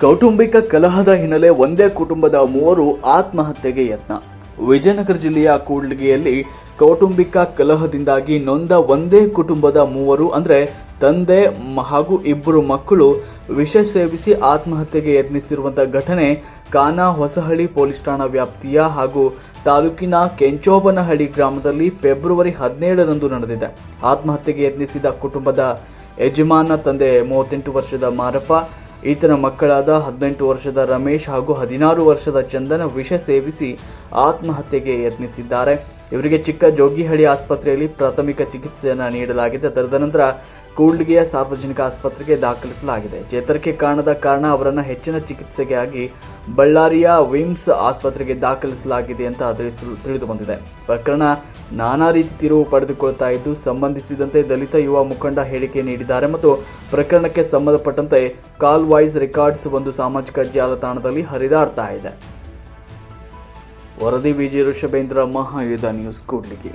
ಕೌಟುಂಬಿಕ ಕಲಹದ ಹಿನ್ನೆಲೆ ಒಂದೇ ಕುಟುಂಬದ ಮೂವರು ಆತ್ಮಹತ್ಯೆಗೆ ಯತ್ನ. ವಿಜಯನಗರ ಜಿಲ್ಲೆಯ ಕೂಡ್ಲಿಗಿಯಲ್ಲಿ ಕೌಟುಂಬಿಕ ಕಲಹದಿಂದಾಗಿ ನೊಂದ ಒಂದೇ ಕುಟುಂಬದ ಮೂವರು ಅಂದರೆ ತಂದೆ ಹಾಗೂ ಇಬ್ಬರು ಮಕ್ಕಳು ವಿಷ ಸೇವಿಸಿ ಆತ್ಮಹತ್ಯೆಗೆ ಯತ್ನಿಸಿರುವಂತಹ ಘಟನೆ ಕಾನಾ ಹೊಸಹಳ್ಳಿ ಪೊಲೀಸ್ ಠಾಣಾ ವ್ಯಾಪ್ತಿಯ ಹಾಗೂ ತಾಲೂಕಿನ ಕೆಂಚೋಬನಹಳ್ಳಿ ಗ್ರಾಮದಲ್ಲಿ ಫೆಬ್ರವರಿ 17ರಂದು ನಡೆದಿದೆ. ಆತ್ಮಹತ್ಯೆಗೆ ಯತ್ನಿಸಿದ ಕುಟುಂಬದ ಯಜಮಾನ ತಂದೆ 38 ವರ್ಷದ ಮಾರಪ್ಪ, ಈತನ ಮಕ್ಕಳಾದ 18 ವರ್ಷದ ರಮೇಶ್ ಹಾಗೂ 16 ವರ್ಷದ ಚಂದನ ವಿಷ ಸೇವಿಸಿ ಆತ್ಮಹತ್ಯೆಗೆ ಯತ್ನಿಸಿದ್ದಾರೆ. ಇವರಿಗೆ ಚಿಕ್ಕ ಜೋಗಿಹಳ್ಳಿ ಆಸ್ಪತ್ರೆಯಲ್ಲಿ ಪ್ರಾಥಮಿಕ ಚಿಕಿತ್ಸೆಯನ್ನು ನೀಡಲಾಗಿದೆ. ತದನಂತರ ಕೂಡ್ಲಿಗಿಯ ಸಾರ್ವಜನಿಕ ಆಸ್ಪತ್ರೆಗೆ ದಾಖಲಿಸಲಾಗಿದೆ. ಚೇತರಿಕೆ ಕಾಣದ ಕಾರಣ ಅವರನ್ನು ಹೆಚ್ಚಿನ ಚಿಕಿತ್ಸೆಗಾಗಿ ಬಳ್ಳಾರಿಯ ವಿಮ್ಸ್ ಆಸ್ಪತ್ರೆಗೆ ದಾಖಲಿಸಲಾಗಿದೆ ಅಂತ ತಿಳಿದು ಬಂದಿದೆ. ಪ್ರಕರಣ ನಾನಾ ರೀತಿ ತಿರುವು ಪಡೆದುಕೊಳ್ತಾ ಇದ್ದು, ಸಂಬಂಧಿಸಿದಂತೆ ದಲಿತ ಯುವ ಮುಖಂಡ ಹೇಳಿಕೆ ನೀಡಿದ್ದಾರೆ ಮತ್ತು ಪ್ರಕರಣಕ್ಕೆ ಸಂಬಂಧಪಟ್ಟಂತೆ ಕಾಲ್ ವಾಯ್ಸ್ ರೆಕಾರ್ಡ್ಸ್ ಒಂದು ಸಾಮಾಜಿಕ ಜಾಲತಾಣದಲ್ಲಿ ಹರಿದಾಡ್ತಾ ಇದೆ. ವರದಿ ವಿಜಯ ಋಷಭೇಂದ್ರ, ಮಹಾಯುಧ ನ್ಯೂಸ್, ಕೂಡ್ಲಿಗಿ.